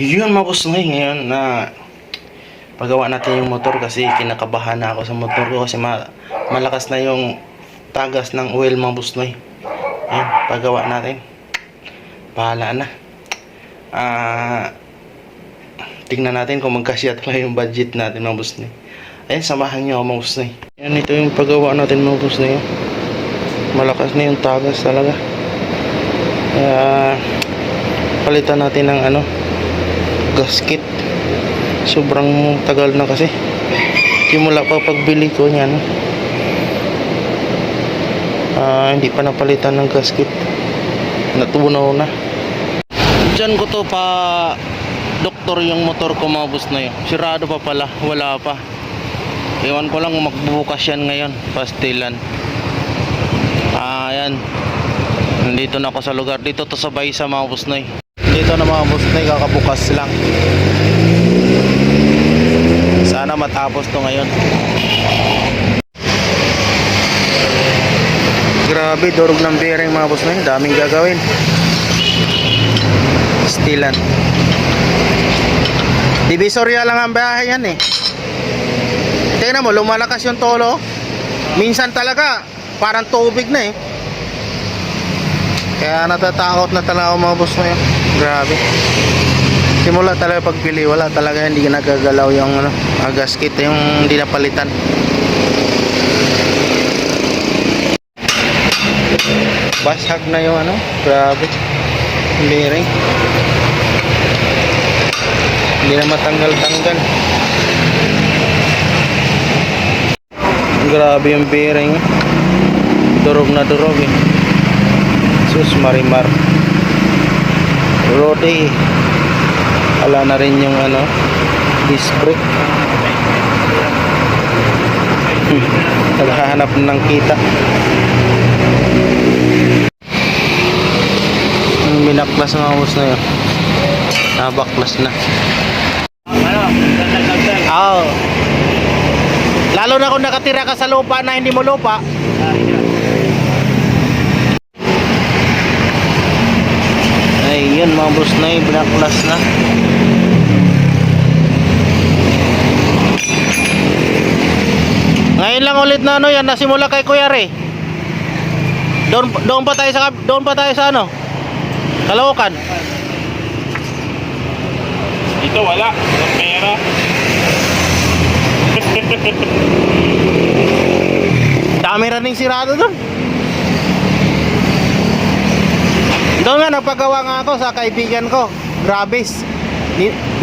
Yun mga boss Noy, ngayon na pagawa natin yung motor kasi kinakabahan na ako sa motor ko kasi malakas na yung tagas ng oil mga boss Noy. Ayan, pagawa natin. Bahala na. Tingnan natin kung magkasya talaga yung budget natin mga boss Noy. Ayan, samahan nyo ako mga boss Noy. Ayan, ito yung paggawa natin mga boss Noy. Malakas na yung tagas talaga. Palitan natin ng gasket. Sobrang tagal na kasi simula pa pagbili ko niyan. Hindi pa napalitan ng gasket, natunaw na. Diyan ko to pa doktor yung motor ko mga boss na yun. Sirado pa pala, wala pa. Iwan ko lang magbubukas yan ngayon, pastilan. Ayan, nandito na ako sa lugar. Dito to sa Baysa mga boss na yun. Dito na mga boss na yun, kakabukas lang. Sana matapos to ngayon. Grabe, durog ng bearing mga boss na yun. Daming gagawin. Stilan. Divisoria lang ang biyahe yan eh. Tingnan mo, lumalakas yung tolo. Minsan talaga parang tubig na eh. Kaya natatakot na talaga ako mga boss na yun. Grabe. Simula talaga pagpili, wala talaga, hindi nagagalaw yung gasket, yung hindi napalitan. Basag na yung grabe, bearing. Hindi na matanggal-tanggal. Grabe yung bearing. Durog na durog eh. Sus marimar. Rode. Wala na rin yung disc brake. Naghahanap ng kita. Minaklas ng ahos na yun. Nabaklas na. Oh. Lalo na kung nakatira ka sa lupa na hindi mo lupa. Ay, yun mga boss na yun, binaklas na. Ngayon lang ulit na yan, nasimula kay Kuya Ray. Doon pa tayo sa Caloocan. Dito wala, walang pera. Dami rin sirado doon. Doon nga nagpagawa nga ako sa kaibigan ko, Grabis.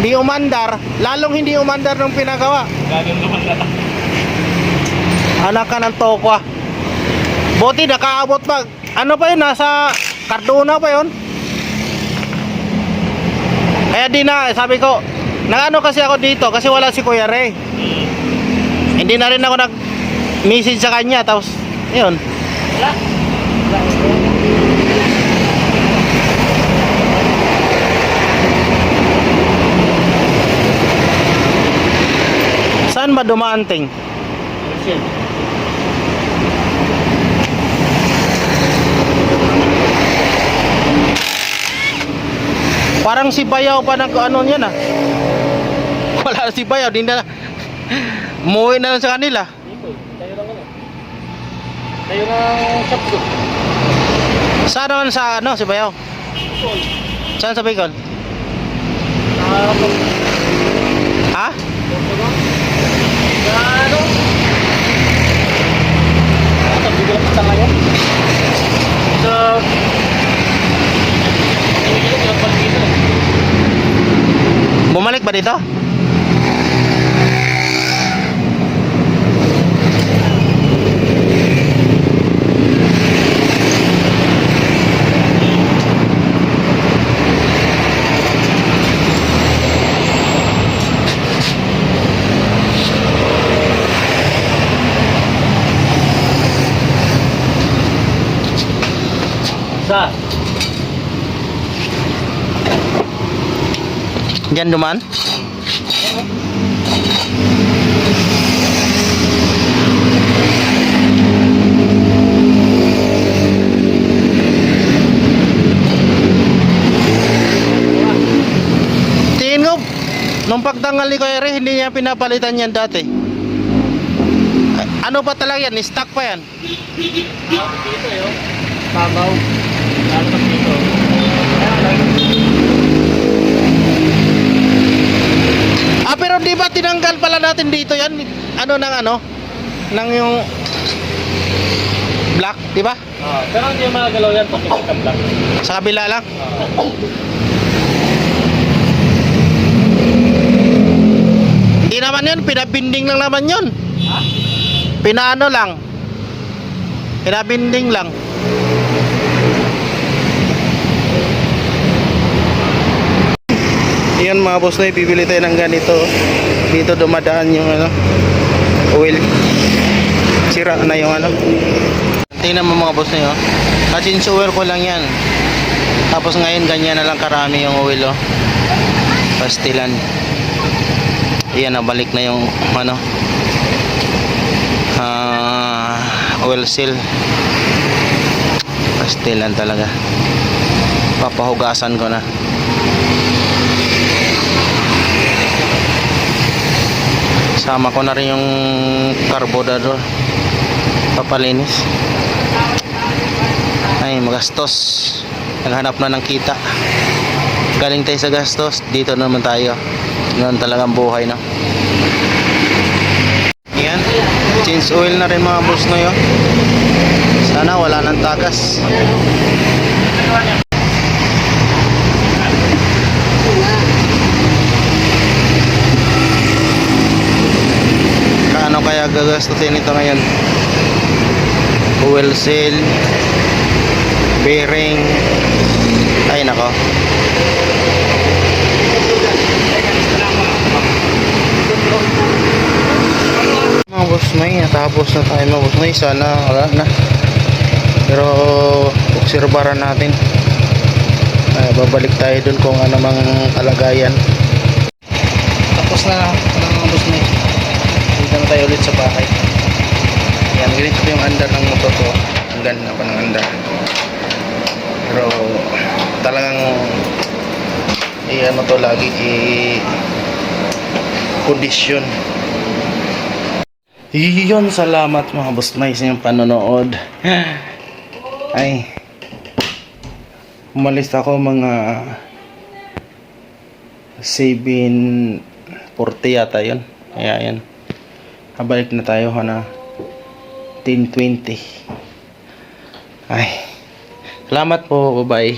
Di umandar, lalong hindi umandar nung pinagawa. Lalong lumala. Anak ka ng tokwa. Buti nakaabot pa. Ano pa yun, nasa Cardona pa yun. Kaya di na, sabi ko, kasi ako dito kasi wala si Kuya Ray. Hindi na rin ako nag-message sa kanya, tapos yun. Saan ba dumaan, Ting? Parang si Bayaw pa niyan ah. Wala si Bayaw, di na umuwi na lang sa kanila. Tayo ng shop ko. Saan naman sa si Bayaw? Saan sa Bicol? Ha? Bumalik ba dito? Diyan duman? natanggal ni Kuya Ray, hindi niya pinapalitan yan dati. Ay, ano pa talaga yan? Stock pa yan? Dito yun. Babaw. Lalo dito. Ah, pero di ba tinanggal pala natin dito yan? Ano ng ano? Nang yung black, di ba? Pero hindi magalaw yan pag ipikap lang. Sa kabila lang. Hindi naman yun, pinabinding lang naman yun. Pinaano lang. Pinabinding lang. Yan mga boss na, bibili tayo ng ganito. Dito dumadaan yung ano, oil. Sira na yung ano. Tingnan mo mga boss na yun. Change oil ko lang yan. Tapos ngayon ganyan na lang karami yung oil oh. Pastilan. Ayan, nabalik na yung ano, oil seal. Pastilan talaga. Papahugasan ko na. Sama ko na rin yung carburetor. Papalinis. Ay, magastos. Naghanap na ng kita. Galing tayo sa gastos, dito naman tayo. Ganun talagang buhay, no? Yan. Change oil na rin mga boss na yun. Sana wala nang tagas. Kaano kaya gagastusin ito ngayon? Oil seal, bearing. Ay nako. Mga boss may, natapos na tayo mga boss may. Sana wala na. Pero obserbaran natin. Babalik tayo dun kung ano mang kalagayan. Tapos na mga boss may. Dito na tayo ulit sa bahay. Yan, ganito yung andar ng motor ko. Ang ganda pa ng andar. Pero talagang ano to lagi kondisyon. Yun, salamat mga boss may sa inyong panonood. Ay, umalis ako mga 7:40 yata yun. Kaya yan, kabalik na tayo na 10:20. Ay, salamat po, bye bye.